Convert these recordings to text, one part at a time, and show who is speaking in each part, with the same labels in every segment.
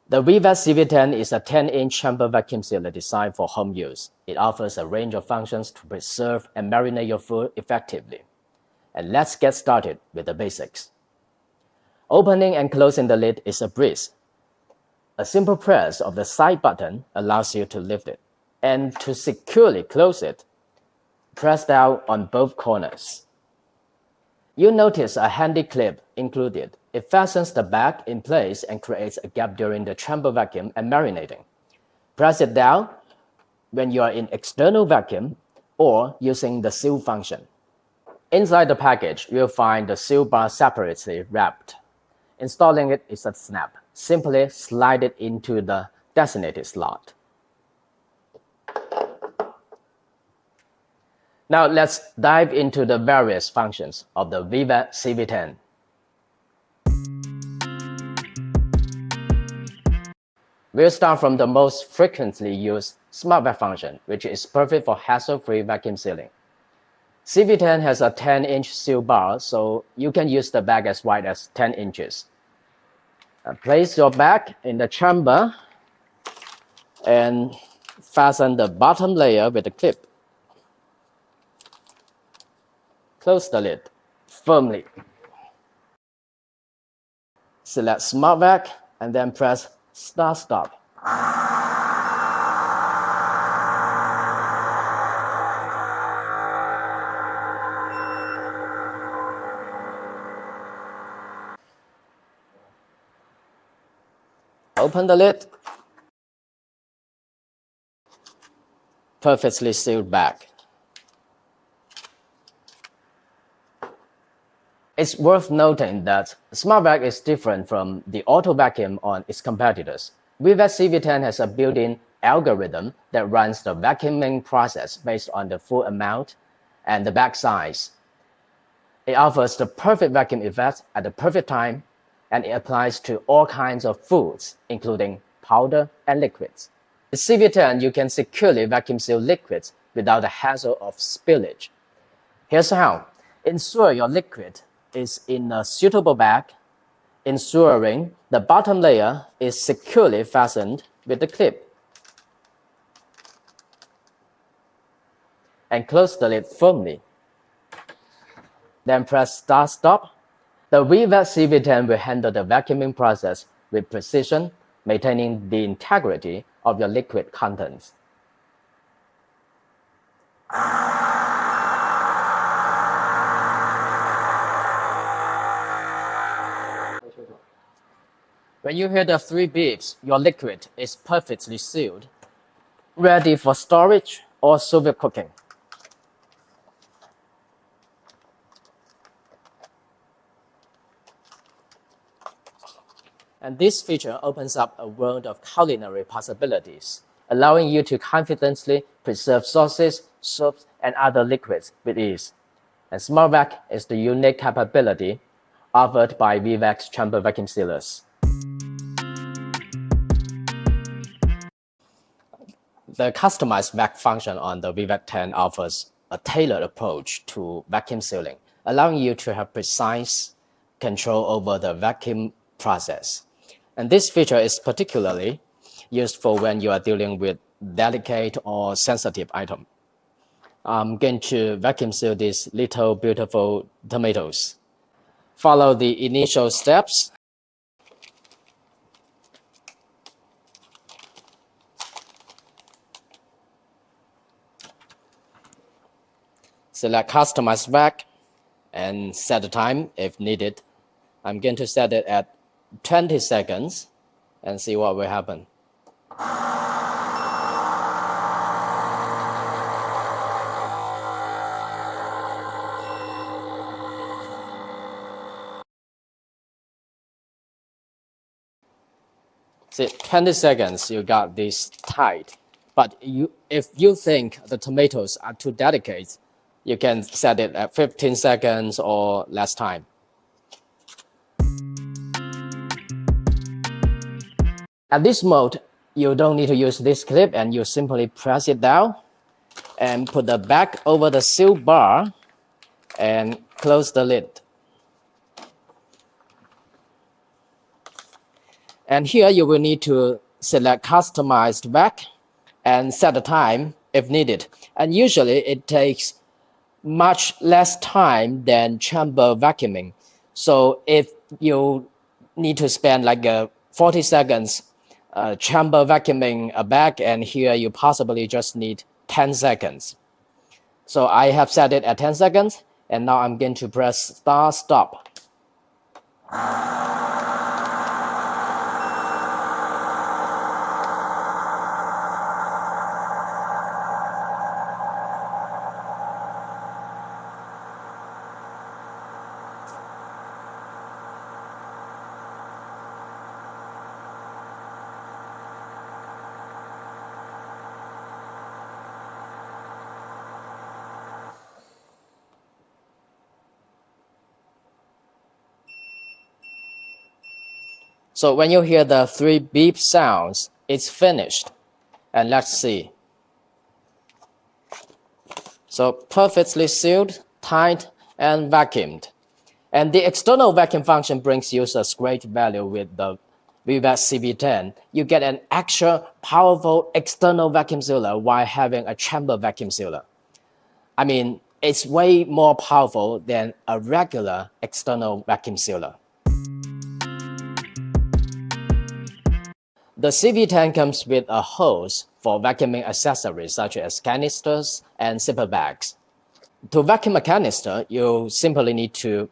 Speaker 1: The Wevac CV10 is a 10-inch chamber vacuum sealer designed for home use. It offers a range of functions to preserve and marinate your food effectively. And let's get started with the basics. Opening and closing the lid is a breeze. A simple press of the side button allows you to lift it. And to securely close it, press down on both corners. You'll notice a handy clip included. It fastens the back in place and creates a gap during the chamber vacuum and marinating. Press it down when you are in external vacuum or using the seal function. Inside the package, you'll find the seal bar separately wrapped. Installing it is a snap. Simply slide it into the designated slot. Now let's dive into the various functions of the Wevac CV10. We'll start from the most frequently used Smart Vac function, which is perfect for hassle-free vacuum sealing. CV10 has a 10-inch seal bar, so you can use the bag as wide as 10 inches. Place your bag in the chamber and fasten the bottom layer with a clip. Close the lid firmly. Select Smart Vac and then press Start-Stop. Open the lid. Perfectly sealed bag. It's worth noting that Smart Vac is different from the auto vacuum on its competitors. Wevac CV10 has a built-in algorithm that runs the vacuuming process based on the full amount and the bag size. It offers the perfect vacuum effect at the perfect time, and it applies to all kinds of foods, including powder and liquids. With CV10, you can securely vacuum seal liquids without the hassle of spillage. Here's how. Ensure your liquid is in a suitable bag, ensuring the bottom layer is securely fastened with the clip. And close the lid firmly. Then press Start-Stop. The Wevac CV10 will handle the vacuuming process with precision, maintaining the integrity of your liquid contents. When you hear the 3 beeps, your liquid is perfectly sealed, ready for storage or sous vide cooking. And this feature opens up a world of culinary possibilities, allowing you to confidently preserve sauces, soups, and other liquids with ease. And Smart Vac is the unique capability offered by Wevac's chamber vacuum sealers. The customized vac function on the Wevac 10 offers a tailored approach to vacuum sealing, allowing you to have precise control over the vacuum process. And this feature is particularly useful when you are dealing with delicate or sensitive items. I'm going to vacuum seal these little beautiful tomatoes. Follow the initial steps. Select Customize Vac and set the time if needed. I'm going to set it at 20 seconds and see what will happen. See, 20 seconds, you got this tight. But if you think the tomatoes are too delicate, you can set it at 15 seconds or less time. At this mode, you don't need to use this clip and you simply press it down and put the back over the seal bar and close the lid. And here you will need to select customized vac and set a time if needed. And usually it takes much less time than chamber vacuuming. So if you need to spend like 40 seconds chamber vacuuming a bag, and here you possibly just need 10 seconds. So I have set it at 10 seconds, and now I'm going to press start stop. So when you hear the 3 beep sounds, it's finished. And let's see. So perfectly sealed, tight, and vacuumed. And the external vacuum function brings users great value with the Wevac CV10. You get an extra powerful external vacuum sealer while having a chamber vacuum sealer. I mean, it's way more powerful than a regular external vacuum sealer. The CV10 comes with a hose for vacuuming accessories such as canisters and zipper bags. To vacuum a canister, you simply need to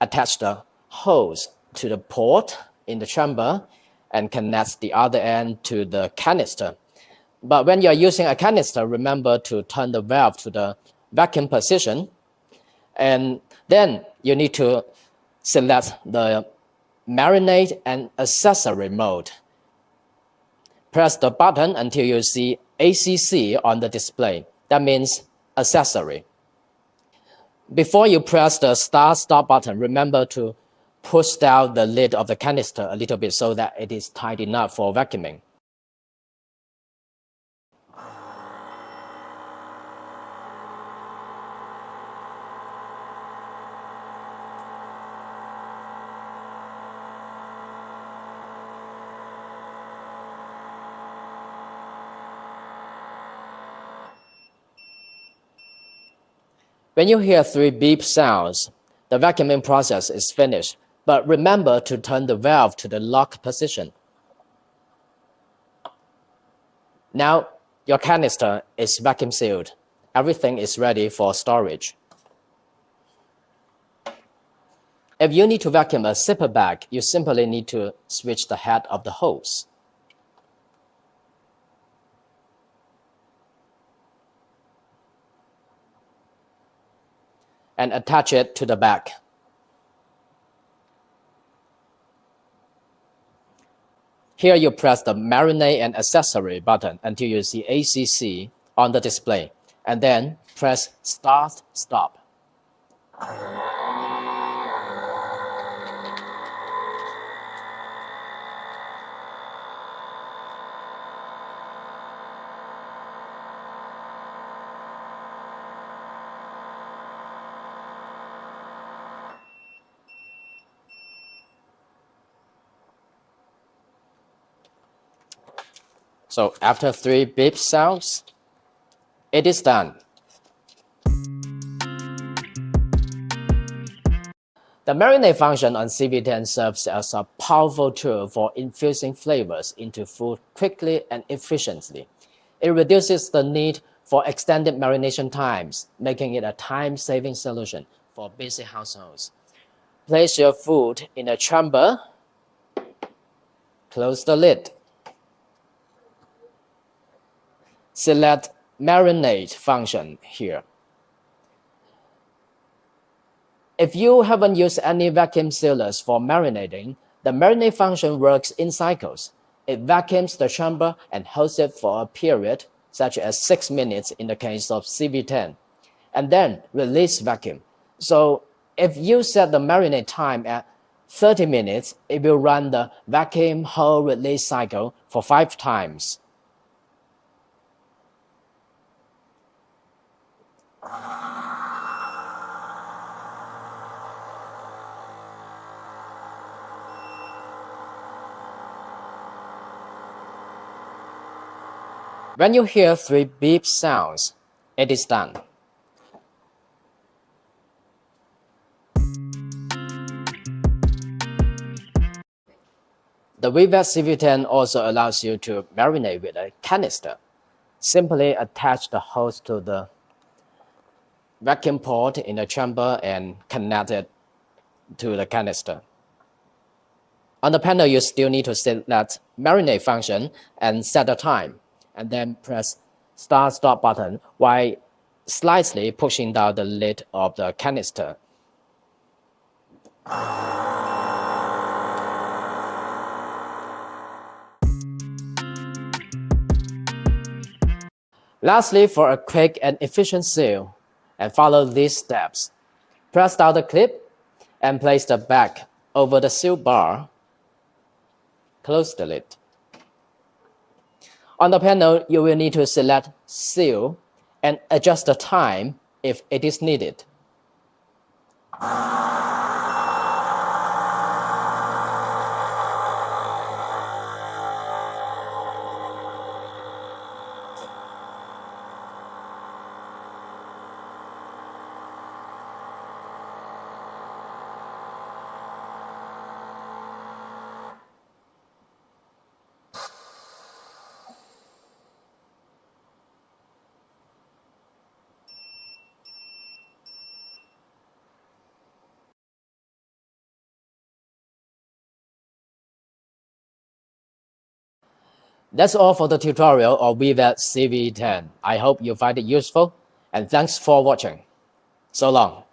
Speaker 1: attach the hose to the port in the chamber and connect the other end to the canister. But when you're using a canister, remember to turn the valve to the vacuum position, and then you need to select the marinate and accessory mode. Press the button until you see ACC on the display. That means accessory. Before you press the start-stop button, remember to push down the lid of the canister a little bit so that it is tight enough for vacuuming. When you hear 3 beep sounds, the vacuuming process is finished, but remember to turn the valve to the lock position. Now, your canister is vacuum sealed. Everything is ready for storage. If you need to vacuum a zipper bag, you simply need to switch the head of the hose. And attach it to the bag. Here you press the Marinate and Accessory button until you see ACC on the display, and then press Start Stop. So after 3 beep sounds, it is done. The Marinate function on CV10 serves as a powerful tool for infusing flavors into food quickly and efficiently. It reduces the need for extended marination times, making it a time-saving solution for busy households. Place your food in a chamber, close the lid. Select Marinate function here. If you haven't used any vacuum sealers for marinating, the Marinate function works in cycles. It vacuums the chamber and holds it for a period, such as 6 minutes in the case of CV10, and then release vacuum. So if you set the marinate time at 30 minutes, it will run the vacuum hold release cycle for 5 times. When you hear 3 beep sounds, it is done. The Wevac CV10 also allows you to marinate with a canister. Simply attach the hose to the vacuum port in the chamber and connect it to the canister. On the panel, you still need to select Marinate function and set the time, and then press Start/Stop button while slightly pushing down the lid of the canister. Lastly, for a quick and efficient seal, and follow these steps. Press down the clip and place the back over the seal bar. Close the lid. On the panel, you will need to select Seal and adjust the time if it is needed. That's all for the tutorial of Wevac CV10. I hope you find it useful, and thanks for watching. So long.